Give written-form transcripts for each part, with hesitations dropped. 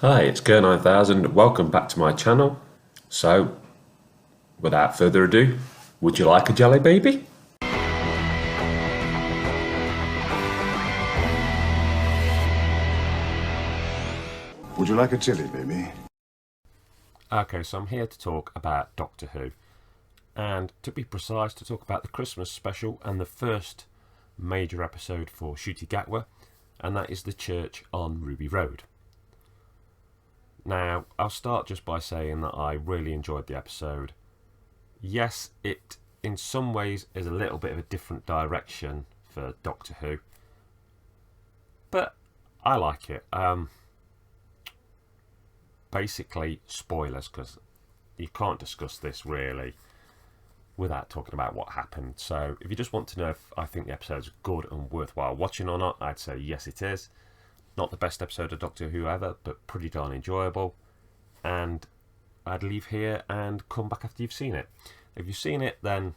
Hi, it's KERR9000. Welcome back to my channel. So, without further ado, would you like a jelly baby? Would you like a chili, baby? Okay, so I'm here to talk about Doctor Who, and to be precise, to talk about the Christmas special and the first major episode for Ncuti Gatwa, and that is the church on Ruby Road. Now, I'll start just by saying that I really enjoyed the episode. Yes, it in some ways is a little bit of a different direction for Doctor Who, but I like it. Basically, spoilers, because you can't discuss this really without talking about what happened. So if you just want to know if I think the episode's good and worthwhile watching or not, I'd say yes, it is. Not the best episode of Doctor Who ever, but pretty darn enjoyable. And I'd leave here and come back after you've seen it. If you've seen it, then,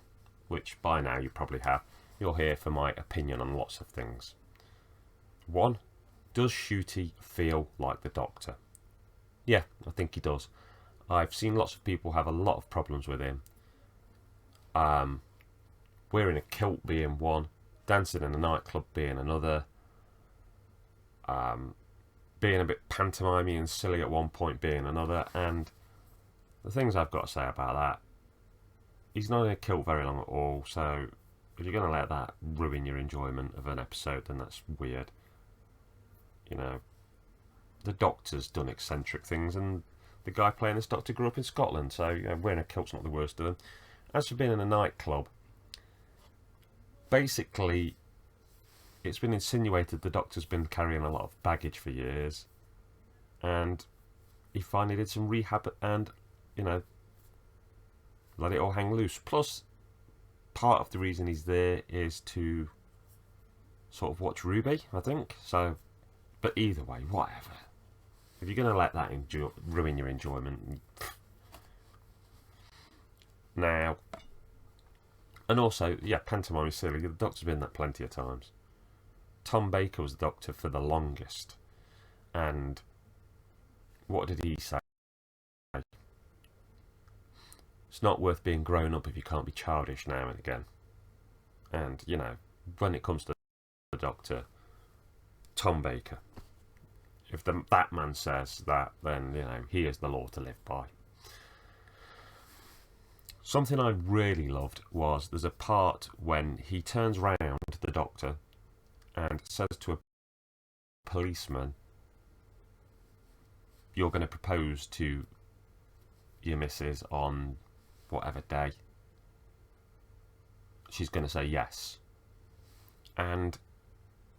which by now you probably have, you're here for my opinion on lots of things. 1. Does Ncuti feel like the Doctor? Yeah, I think he does. I've seen lots of people have a lot of problems with him. Wearing a kilt being one, dancing in a nightclub being another, being a bit pantomimey and silly at one point being another, and the things I've got to say about that, he's not in a kilt very long at all, so if you're going to let that ruin your enjoyment of an episode, then that's weird. You know, the Doctor's done eccentric things, and the guy playing this Doctor grew up in Scotland, so you know, wearing a kilt's not the worst of them. As for being in a nightclub, basically it's been insinuated the Doctor's been carrying a lot of baggage for years, and he finally did some rehab and, you know, let it all hang loose. Plus, part of the reason he's there is to sort of watch Ruby, I think. So, but either way, whatever. If you're going to let that ruin your enjoyment. Now, and also, yeah, pantomime is silly. The Doctor's been that plenty of times. Tom Baker was the Doctor for the longest. And what did he say? It's not worth being grown up if you can't be childish now and again. And, you know, when it comes to the Doctor, Tom Baker, if that man says that, then, you know, he is the law to live by. Something I really loved was there's a part when he turns round the Doctor and says to a policeman, "You're going to propose to your missus on whatever day." She's going to say yes. And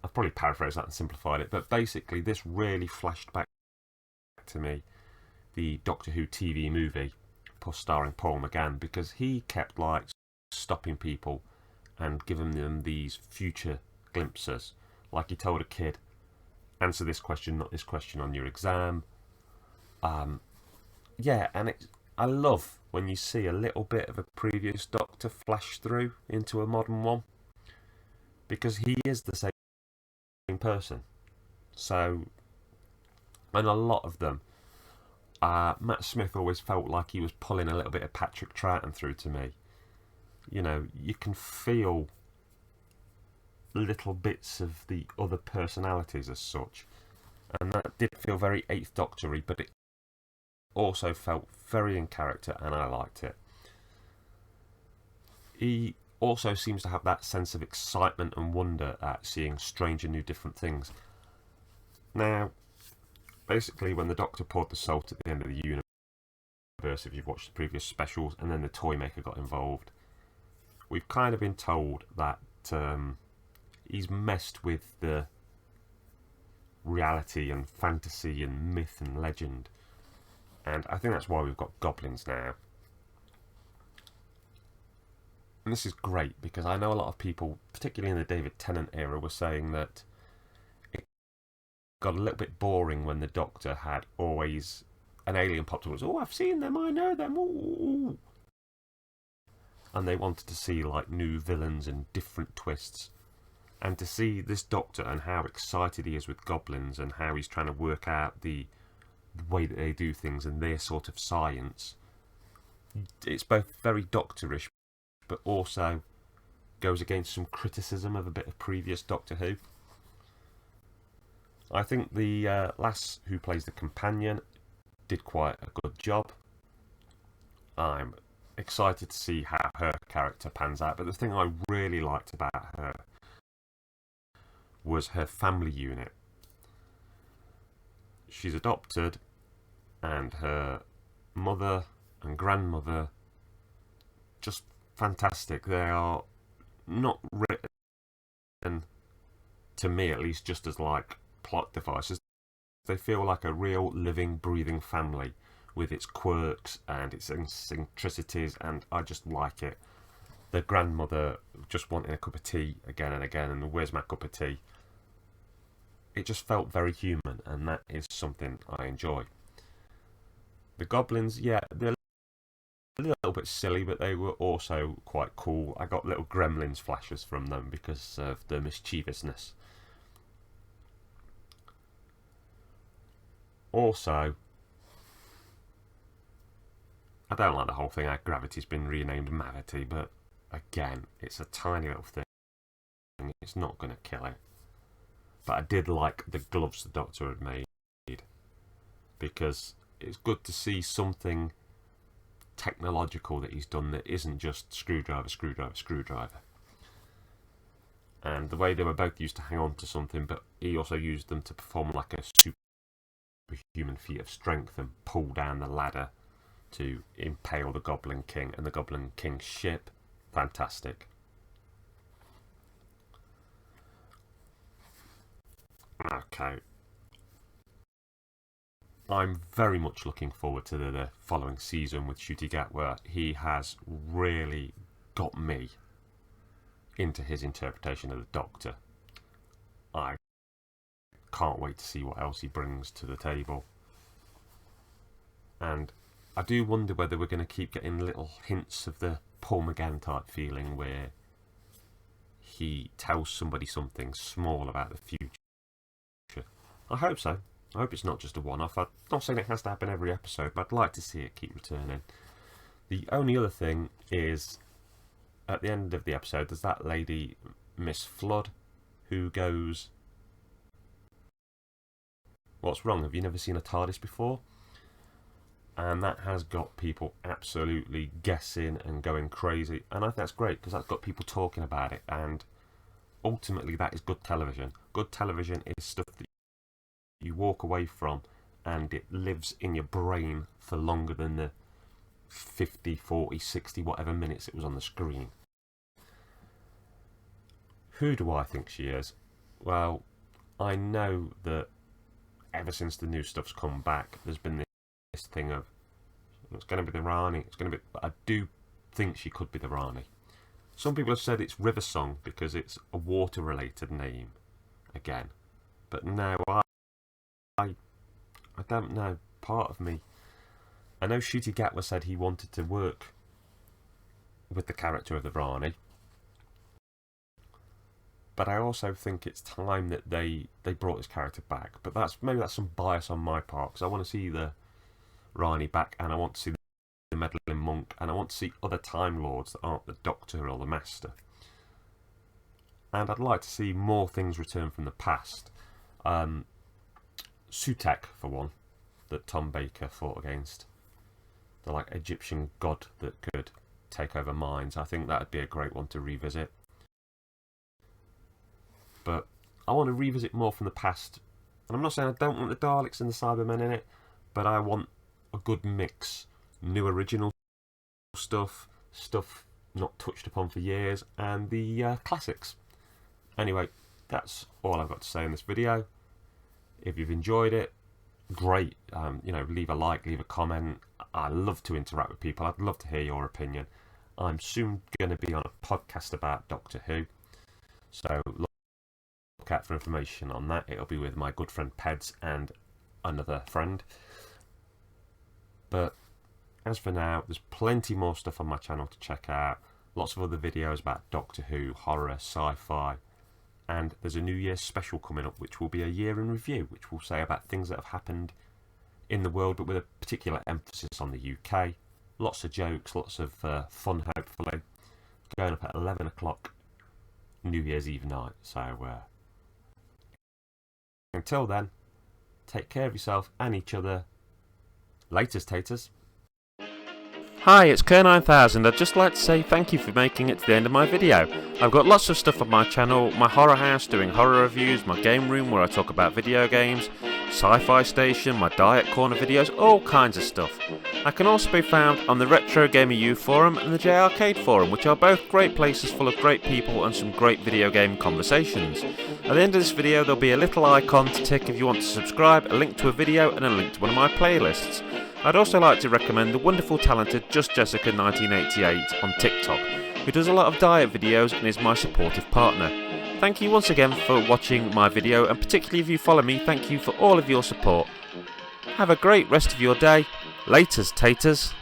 I've probably paraphrased that and simplified it, but basically this really flashed back to me the Doctor Who TV movie starring Paul McGann, because he kept like stopping people and giving them these future glimpses, like he told a kid, answer this question, not this question on your exam. Yeah, and I love when you see a little bit of a previous Doctor flash through into a modern one, because he is the same person. So, and a lot of them, Matt Smith always felt like he was pulling a little bit of Patrick Troughton through to me. You know, you can feel little bits of the other personalities as such, and that did feel very Eighth Doctor-y, but it also felt very in character, and I liked it. He also seems to have that sense of excitement and wonder at seeing strange and new different things. Now, basically, when the Doctor poured the salt at the end of the universe, if you've watched the previous specials, and then the Toymaker got involved, we've kind of been told that he's messed with the reality and fantasy and myth and legend. And I think that's why we've got goblins now. And this is great, because I know a lot of people, particularly in the David Tennant era, were saying that it got a little bit boring when the Doctor had always an alien popped up and was, "Oh, I've seen them, I know them, ooh." And they wanted to see like new villains and different twists. And to see this Doctor and how excited he is with goblins and how he's trying to work out the the way that they do things and their sort of science. It's both very doctorish, but also goes against some criticism of a bit of previous Doctor Who. I think the lass who plays the companion did quite a good job. I'm excited to see how her character pans out, but the thing I really liked about her was her family unit. She's adopted, and her mother and grandmother, just fantastic. They are not written, to me at least, just as like plot devices. They feel like a real living, breathing family with its quirks and its eccentricities, and I just like it. The grandmother just wanting a cup of tea again and again, and where's my cup of tea? It just felt very human, and that is something I enjoy. The goblins, yeah, they're a little bit silly, but they were also quite cool. I got little Gremlins flashes from them because of the mischievousness. Also, I don't like the whole thing how Gravity's been renamed Mavity, but again, it's a tiny little thing. It's not going to kill it. But I did like the gloves the Doctor had made, because it's good to see something technological that he's done that isn't just screwdriver, screwdriver, screwdriver. And the way they were both used to hang on to something, but he also used them to perform like a superhuman feat of strength and pull down the ladder to impale the Goblin King and the Goblin King's ship. Fantastic. Okay. I'm very much looking forward to the following season with Ncuti Gatwa. He has really got me into his interpretation of the Doctor. I can't wait to see what else he brings to the table. And I do wonder whether we're going to keep getting little hints of the Paul McGann type feeling where he tells somebody something small about the future. I hope so. I hope it's not just a one-off. I'm not saying it has to happen every episode, but I'd like to see it keep returning. The only other thing is, at the end of the episode, there's that lady, Miss Flood, who goes, "What's wrong? Have you never seen a TARDIS before?" And that has got people absolutely guessing and going crazy. And I think that's great, because that's got people talking about it. And ultimately, that is good television. Good television is stuff that you walk away from and it lives in your brain for longer than the 50, 40, 60, whatever minutes it was on the screen. Who do I think she is? Well, I know that ever since the new stuff's come back, there's been this thing of, it's going to be the Rani, it's going to be, but I do think she could be the Rani. Some people have said it's River Song because it's a water related name again, but no, I don't know. Part of me, I know Ncuti Gatwa said he wanted to work with the character of the Rani, but I also think it's time that they brought his character back. But maybe that's some bias on my part, because I want to see the Rani back, and I want to see the meddling monk, and I want to see other Time Lords that aren't the Doctor or the Master. And I'd like to see more things return from the past. Sutek, for one, that Tom Baker fought against. The like Egyptian god that could take over minds. I think that would be a great one to revisit. But I want to revisit more from the past. And I'm not saying I don't want the Daleks and the Cybermen in it, but I want a good mix. New original stuff, stuff not touched upon for years, and the classics. Anyway, that's all I've got to say in this video. If you've enjoyed it, great. Leave a like, leave a comment. I love to interact with people. I'd love to hear your opinion. I'm soon going to be on a podcast about Doctor Who, so look out for information on that. It'll be with my good friend Peds and another friend. But as for now, there's plenty more stuff on my channel to check out. Lots of other videos about Doctor Who, horror, sci-fi. And there's a New Year's special coming up, which will be a year in review, which will say about things that have happened in the world, but with a particular emphasis on the UK. Lots of jokes, lots of fun, hopefully. Going up at 11 o'clock New Year's Eve night. So until then, take care of yourself and each other. Laters, taters. Hi, it's KERR9000'S. I'd just like to say thank you for making it to the end of my video. I've got lots of stuff on my channel, my horror house doing horror reviews, my game room where I talk about video games, sci-fi station, my diet corner videos, all kinds of stuff. I can also be found on the Retro Gamer U forum and the J Arcade forum, which are both great places full of great people and some great video game conversations. At the end of this video there'll be a little icon to tick if you want to subscribe, a link to a video and a link to one of my playlists. I'd also like to recommend the wonderful talented Just Jessica 1988 on TikTok, who does a lot of diet videos and is my supportive partner. Thank you once again for watching my video, and particularly if you follow me, thank you for all of your support. Have a great rest of your day. Laters, taters.